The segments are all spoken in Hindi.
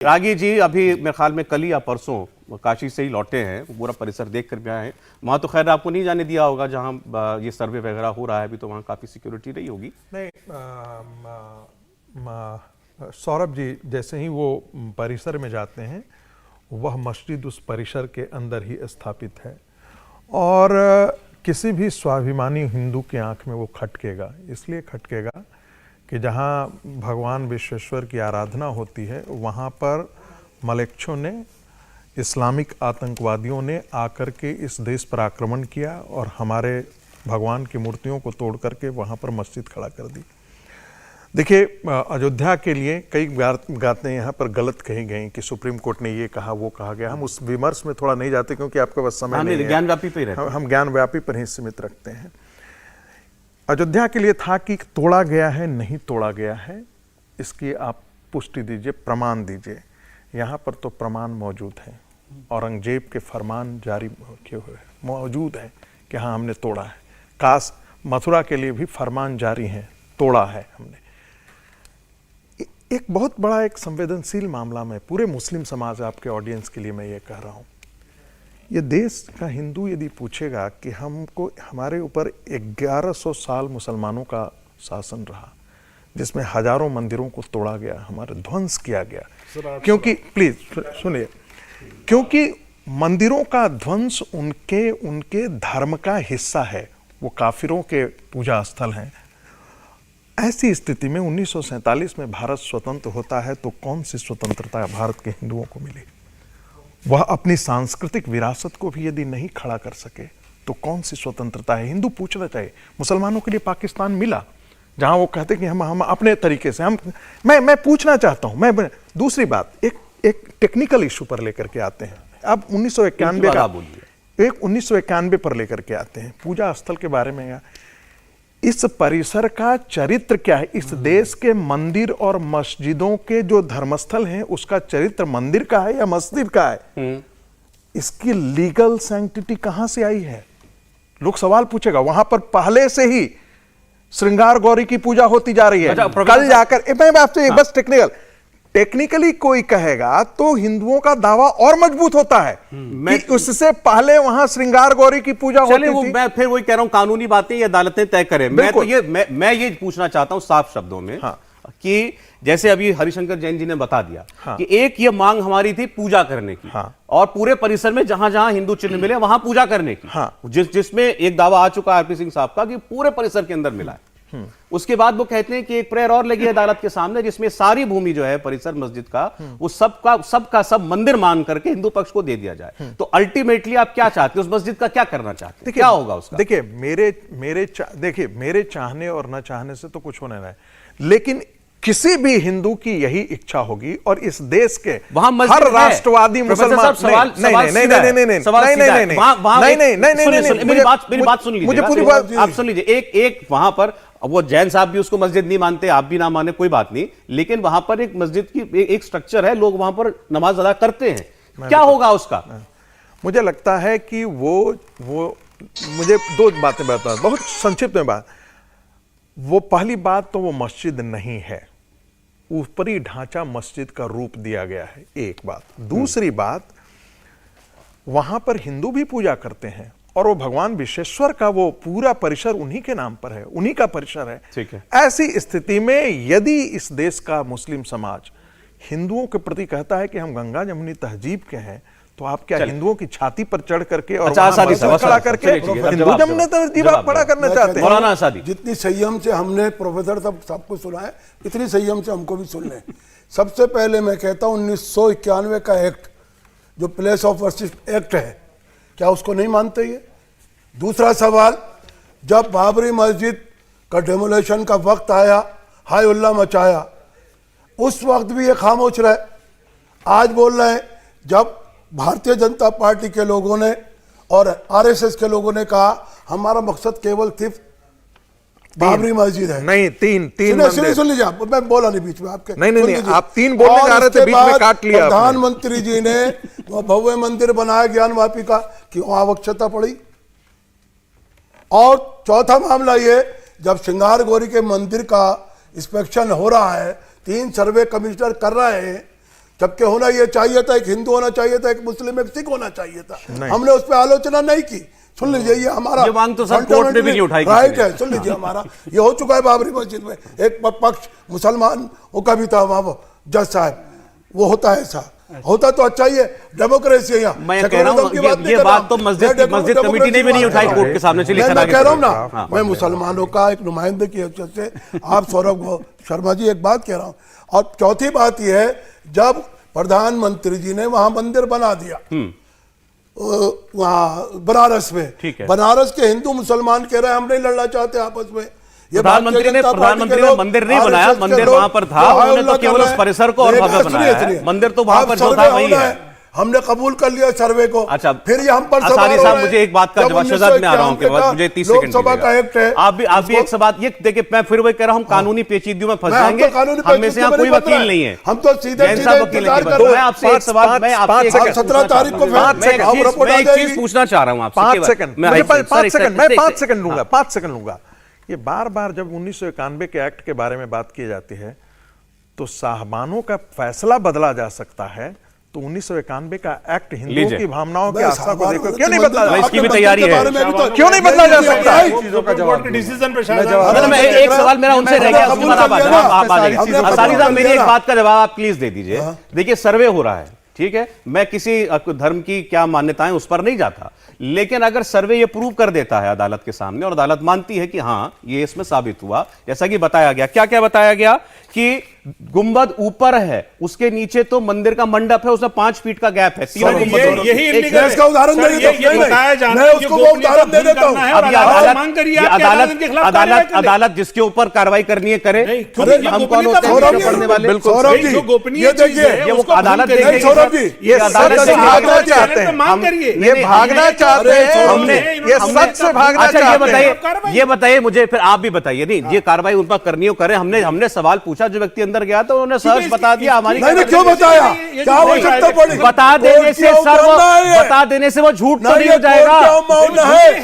रागी जी अभी मेरे ख्याल में कल ही या परसों काशी से ही लौटे हैं, पूरा परिसर देख कर भी आए हैं। वहाँ तो खैर आपको नहीं जाने दिया होगा जहाँ ये सर्वे वगैरह हो रहा है, अभी तो वहाँ काफ़ी सिक्योरिटी रही होगी। नहीं, सौरभ जी जैसे ही वो परिसर में जाते हैं, वह मस्जिद उस परिसर के अंदर ही स्थापित है और किसी भी स्वाभिमानी हिंदू की आंख में वो खटकेगा। इसलिए खटकेगा कि जहाँ भगवान विश्वेश्वर की आराधना होती है, वहाँ पर मलेच्छों ने, इस्लामिक आतंकवादियों ने आकर के इस देश पर आक्रमण किया और हमारे भगवान की मूर्तियों को तोड़ करके वहाँ पर मस्जिद खड़ा कर दी। देखिए, अयोध्या के लिए कई बातें यहाँ पर गलत कही गई कि सुप्रीम कोर्ट ने ये कहा, वो कहा गया। हम उस विमर्श में थोड़ा नहीं जाते क्योंकि आपके पास समय नहीं है। ज्ञानव्यापी पे रहते हैं। हम ज्ञानव्यापी पर ही सीमित रखते हैं। अयोध्या के लिए था कि तोड़ा गया है, नहीं तोड़ा गया है, इसकी आप पुष्टि दीजिए, प्रमाण दीजिए। यहाँ पर तो प्रमाण मौजूद है, औरंगजेब के फरमान जारी किए हुए मौजूद हैं कि हाँ हमने तोड़ा है। काश मथुरा के लिए भी फरमान जारी हैं, तोड़ा है हमने। एक बहुत बड़ा एक संवेदनशील मामला में पूरे मुस्लिम समाज, आपके ऑडियंस के लिए मैं ये कह रहा हूँ, ये देश का हिंदू यदि पूछेगा कि हमको, हमारे ऊपर 1100 साल मुसलमानों का शासन रहा जिसमें हजारों मंदिरों को तोड़ा गया, हमारे ध्वंस किया गया, क्योंकि प्लीज सुनिए, क्योंकि मंदिरों का ध्वंस उनके धर्म का हिस्सा है, वो काफिरों के पूजा स्थल हैं। ऐसी स्थिति में 1947 में भारत स्वतंत्र होता है तो कौन सी स्वतंत्रता भारत के हिंदुओं को मिली? वह अपनी सांस्कृतिक विरासत को भी यदि नहीं खड़ा कर सके तो कौन सी स्वतंत्रता है? हिंदू पूछना चाहिए। मुसलमानों के लिए पाकिस्तान मिला जहां वो कहते कि हम अपने तरीके से मैं पूछना चाहता हूं। मैं दूसरी बात, एक टेक्निकल इशू पर लेकर के आते हैं। अब 1991 पर लेकर के आते हैं, पूजा स्थल के बारे में। इस परिसर का चरित्र क्या है? इस देश के मंदिर और मस्जिदों के जो धर्मस्थल हैं, उसका चरित्र मंदिर का है या मस्जिद का है? इसकी लीगल सैंक्टिटी कहां से आई है? लोग सवाल पूछेगा। वहां पर पहले से ही श्रृंगार गौरी की पूजा होती जा रही है। कल जाकर मैं आपसे बस टेक्निकली कोई कहेगा तो हिंदुओं का दावा और मजबूत होता है कि उससे पहले वहां श्रृंगार गौरी की पूजा होती थी। मैं फिर वही कह रहा हूं, कानूनी बातें ये अदालतें तय करें। मैं ये पूछना चाहता हूं साफ शब्दों में, हाँ, कि जैसे अभी हरिशंकर जैन जी ने बता दिया, हाँ, कि एक ये मांग हमारी थी पूजा करने की, हाँ, और पूरे परिसर में जहां जहां हिंदू चिन्ह मिले वहां पूजा करने की, हाँ, जिसमें एक दावा आ चुका है आरपी सिंह साहब का कि पूरे परिसर के अंदर मिला है। उसके बाद वो कहते हैं कि एक प्रेयर और लगी है अदालत के सामने जिसमें सारी भूमि जो है परिसर मस्जिद का, वो सब मंदिर मान करके हिंदू पक्ष को दे दिया जाए। तो अल्टीमेटली आप क्या चाहते हैं? उस मस्जिद का क्या करना चाहते हैं? क्या होगा उसका? देखिए, मेरे चाहने और न चाहने से तो कुछ होने नहीं, लेकिन किसी भी हिंदू की यही इच्छा होगी और इस देश के हर राष्ट्रवादी मुसलमान मेरी बात सुन लीजिए, मुझे पूरी बात आप सुन लीजिए। एक वहां पर, वो जैन साहब भी उसको मस्जिद नहीं मानते, आप भी ना माने, कोई बात नहीं, लेकिन वहां पर एक मस्जिद की एक स्ट्रक्चर है, लोग वहां पर नमाज अदा करते हैं। क्या होगा उसका? मुझे लगता है कि वो मुझे दो बातें बता, बहुत संक्षिप्त में बात। वो पहली बात तो वो मस्जिद नहीं है, ऊपरी ढांचा मस्जिद का रूप दिया गया है, एक बात। दूसरी बात, वहां पर हिंदू भी पूजा करते हैं और वो भगवान विश्वेश्वर का वो पूरा परिसर उन्हीं के नाम पर है, उन्हीं का परिसर है। ठीक है। ऐसी स्थिति में यदि इस देश का मुस्लिम समाज हिंदुओं के प्रति कहता है कि हम गंगा जमुनी तहजीब के हैं, तो आप क्या हिंदुओं की छाती पर चढ़ करके और खड़ा करके हिंदू जमुनी तहजीब आप खड़ा करना चाहते हैं? जितनी संयम से हमने प्रोफेसर साहब को सुना है, इतनी संयम से हमको भी सुन लें। सबसे पहले मैं कहता हूं 1991 का एक्ट, जो प्लेस ऑफ वर्शिप एक्ट है, क्या उसको नहीं मानते ये? दूसरा सवाल, जब बाबरी मस्जिद का डेमोलेशन का वक्त आया, हाय उल्ला मचाया, उस वक्त भी ये खामोश रहे। आज बोल रहे हैं, जब भारतीय जनता पार्टी के लोगों ने और आरएसएस के लोगों ने कहा हमारा मकसद केवल सिर्फ बाबरी मस्जिद है। नहीं, तीन सुन लीजिए आप, मैं बोला नहीं बीच में आपके। नहीं, आप तीन बोलने जा रहे थे, बीच में काट लिया। प्रधानमंत्री जी ने वो भव्य मंदिर बनाया ज्ञानवापी का, क्यों आवश्यकता पड़ी? और चौथा मामला ये, जब श्रृंगार गौरी के मंदिर का इंस्पेक्शन हो रहा है, 3 सर्वे कमिश्नर कर रहे हैं, जबकि होना ये चाहिए था, एक हिंदू होना चाहिए था, एक मुस्लिम, एक सिख होना चाहिए था। हमने उस पर आलोचना नहीं की। सुन लीजिए, ये हमारा ये मांग तो सर कोर्ट में भी नहीं उठाई राइट है। सुन लीजिए, हमारा ये हो चुका है बाबरी मस्जिद में, एक पक्ष मुसलमान का भी था वहां जज साहब, वो होता है ऐसा, होता तो अच्छा ही है, डेमोक्रेसी है यहाँ। मैं कह रहा हूँ ये बात तो मस्जिद कमेटी ने भी नहीं उठाई कोर्ट के सामने। चलिए मैं कह रहा हूँ ना, मैं मुसलमानों का एक नुमाइंदे की हैसियत से आप सौरभ शर्मा जी एक बात कह रहा हूँ। और चौथी बात यह है, जब प्रधानमंत्री जी ने वहां मंदिर बना दिया वहां बनारस में, बनारस के हिंदू मुसलमान कह रहे हैं हम नहीं लड़ना चाहते आपस में। प्रधानमंत्री ने मंदिर नहीं बनाया, मंदिर वहां पर था, उन्होंने तो केवल उस परिसर को और भव्य बनाया है। मंदिर तो वहां पर जो था वही है। हमने कबूल कर लिया सर्वे को। अच्छा, फिर ये हम पर आसानी साहब मुझे एक बात का जवाब, शहजाद में आ रहा हूं, मुझे 30 सेकंड लोकसभा का एक्ट है। आप भी एक सवाल, ये देखिए मैं फिर वही कह रहा हूं, कानूनी पेचीदगियों में फंस जाएंगे। हम में से यहाँ कोई वकील नहीं है, हम तो सीधे इंतजार कर रहे हैं। मैं आपसे एक सवाल, मैं आपसे 17 तारीख को मैं एक चीज पूछना चाह रहा हूं आपसे। 5 सेकंड, मैं 5 सेकंड लूंगा, 5 सेकंड लूंगा। ये बार बार जब 1991 के एक्ट के बारे में बात की जाती है तो साहबानों का फैसला बदला जा सकता है, तो 1991 का एक्ट हिंदुओं की भावनाओं की आस्था को देखो क्यों नहीं बदला? इसकी भी तैयारी है, क्यों नहीं बदला जा सकता? चीजों का जवाब डिसीजन पे मैं एक सवाल मेरा उनसे रह गया, उसके बाद आप आ जाइए। असारी साहब मेरी एक बात का जवाब आप प्लीज दे दीजिए। देखिए सर्वे हो रहा है, ठीक है, मैं किसी धर्म की क्या मान्यताएं उस पर नहीं जाता, लेकिन अगर सर्वे ये प्रूव कर देता है अदालत के सामने और अदालत मानती है कि हां ये इसमें साबित हुआ, जैसा कि बताया गया, क्या क्या बताया गया कि गुंबद ऊपर है, उसके नीचे तो मंदिर का मंडप है, उसमें 5 फीट का गैप है। यही इसका उदाहरण दे देता हूं, मैं उसको वो उदाहरण दे देता हूं। अदालत जिसके ऊपर कार्रवाई करनी है करे। हम कौन होते हैं पढ़ने वाले? सौरभ जी, ये देखिए, ये वो अदालत देखेगी। सौरभ जी, ये अदालत से भागना चाहते हैं, ये भागना चाहते हैं, हमने ये सच से भागना चाहते हैं। ये बताइए मुझे, फिर आप भी बताइए। नहीं, ये कार्रवाई उन पर करनी हो करे। हमने सवाल पूछा, जो व्यक्ति अंदर गया तो उन्होंने सर्च बता दिया। हमारी नहीं, क्यों बताया? क्या आवश्यकता पड़ी? बता देने से सर, बता देने से वो झूठ थोड़ी हो जाएगा।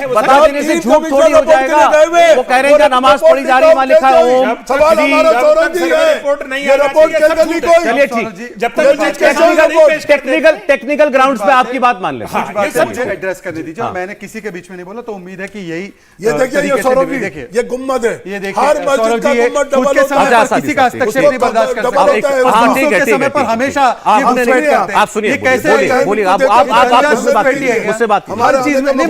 बता देने से झूठ थोड़ी हो जाएगा। वो कह रहे हैं नमाज पढ़ी जा रही है, वहां लिखा है ओम। सवाल हमारा सौरभ जी है, रिपोर्ट नहीं ये रिपोर्ट के अंदर नहीं कोई। चलिए ठीक, जब तक टेक्निकल ग्राउंड्स पे आपकी बात मान लेते हैं। सबको एड्रेस करने दीजिए। मैंने किसी के बीच में नहीं बोला, तो उम्मीद है कि यही ये देखिए, ये सौरभ जी, ये गुम्मद है, ये देखिए, हर मस्जिद का गुम्मद डबल खुद के होता है। समय पर किसी का हस्तक्षेप नहीं बर्दाश्त कर सकते। डबल होता है। हाँ, ठीक है, के समय पर हमेशा ये आप घुसपैठ करते हैं। आप सुनिए, ये कैसे बोलिए आप मुझसे बात कीजिए, मुझसे बात कीजिए। हमारे चीज में नहीं,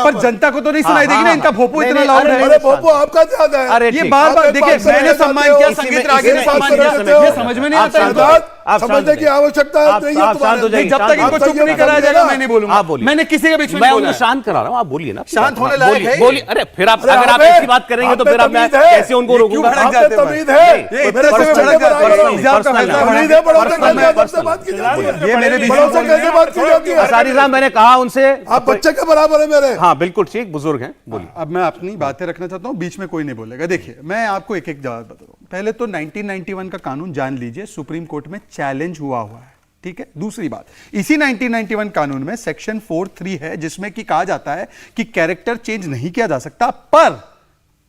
पर जनता को तो नहीं सुनाई देगी ना, इनका भोपू इतना लाउड है। अरे भोपू आपका ज्यादा है। अरे ये ठीक। बार बार देखिए, मैंने सम्मान किया, इसी में- संगीत रागे ने इसी में- सम्मान इसी में- किया, ये समझ में नहीं आता आप इनको। आप समझने की आवश्यकता आप नहीं है शांत हो तुम्हारे। जाइए, जब तक इनको चुप नहीं कराया जाएगा मैं नहीं बोलूंगा। आप बोलिए। मैंने किसी के बीच में मैं नहीं उनको बोला। शांत करा रहा हूँ, आप बोलिए ना। शांत होने लायक है ये। बोलिए। अरे फिर आप, अरे अगर आप हमें- ऐसी बात करेंगे तो फिर आप मैं तमीज है। कैसे उनको रोकूंगा? भड़क आप जाते पे हैं तमीज है, ये मेरे पर्सनल से भड़क जाते हैं। बराबर हो। हिजाब का फैसला तमीज है, बड़ों से पर्सनल कैसे है, आपसे बात की जाती है? ये मेरे बीच बड़ों से कैसे बात की जाती है? असारी साहब मैंने कहा उनसे, आप बच्चे के बराबर है मेरे। हाँ बिल्कुल ठीक, बुजुर्ग हैं, बोलिए। अब मैं अपनी बातें रखना चाहता हूं, बीच में कोई नहीं बोलेगा। देखिए, मैं आपको एक एक जवाब बता रहा हूं। पहले तो 1991 का कानून जान लीजिए, सुप्रीम कोर्ट में चैलेंज हुआ है, ठीक है। दूसरी बात, इसी 1991 कानून में सेक्शन 4(3) है, जिसमें कि कहा जाता है कि कैरेक्टर चेंज नहीं किया जा सकता,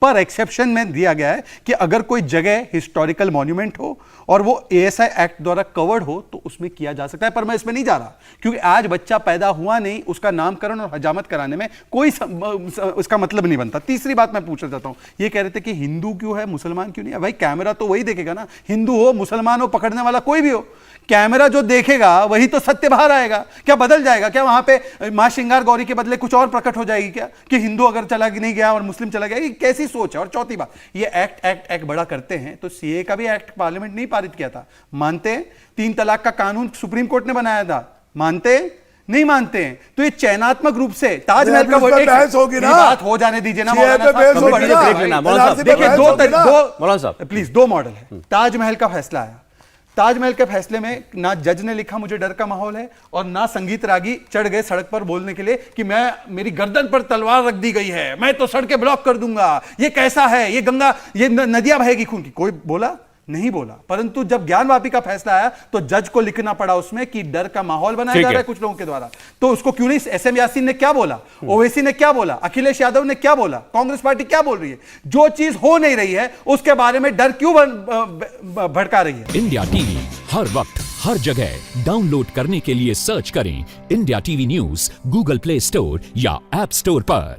पर एक्सेप्शन में दिया गया है कि अगर कोई जगह हिस्टोरिकल मॉन्यूमेंट हो और वो ASI एक्ट द्वारा कवर्ड हो तो उसमें किया जा सकता है। पर मैं इसमें नहीं जा रहा, क्योंकि आज बच्चा पैदा हुआ नहीं, उसका नामकरण और हजामत कराने में कोई उसका मतलब नहीं बनता। तीसरी बात मैं पूछना चाहता हूं, ये कह रहे थे कि हिंदू क्यों है, मुसलमान क्यों नहीं है? भाई कैमरा तो वही देखेगा ना, हिंदू हो मुसलमान हो, पकड़ने वाला कोई भी हो, कैमरा जो देखेगा वही तो सत्य बाहर आएगा। क्या बदल जाएगा? क्या वहां पे मां श्रृंगार गौरी के बदले कुछ और प्रकट हो जाएगी क्या, कि हिंदू अगर चला नहीं गया और मुस्लिम चला गया? ये कैसी सोच है? और चौथी बात, ये एक्ट बड़ा करते हैं तो सीए का भी एक्ट पार्लियामेंट नहीं पारित किया था, मानते हैं? 3 तलाक का कानून सुप्रीम कोर्ट ने बनाया था, मानते हैं? नहीं मानते हैं? तो ये चयनात्मक रूप से ताजमहल का बहस होगी ना, बात हो जाने दीजिए ना सीए पे बहस होगी ना। देखिए, मौलाना साहब प्लीज, 2 मॉडल है। ताजमहल का फैसला आया, ताजमहल के फैसले में ना जज ने लिखा मुझे डर का माहौल है, और ना संगीत रागी चढ़ गए सड़क पर बोलने के लिए कि मेरी गर्दन पर तलवार रख दी गई है, मैं तो सड़कें ब्लॉक कर दूंगा, ये कैसा है, ये गंगा, ये नदियां बहेगी खून की। कोई बोला नहीं बोला। परंतु जब ज्ञानवापी का फैसला आया तो जज को लिखना पड़ा उसमें कि डर का माहौल बनाया जा रहा है कुछ लोगों के द्वारा। तो उसको क्यों नहीं? एसएम यासीन ने क्या बोला, ओवैसी ने क्या बोला, अखिलेश यादव ने क्या बोला, कांग्रेस पार्टी क्या बोल रही है? जो चीज हो नहीं रही है उसके बारे में डर क्यों भड़का रही है? इंडिया टीवी हर वक्त हर जगह डाउनलोड करने के लिए सर्च करें India TV news Google play store या ऐप स्टोर पर।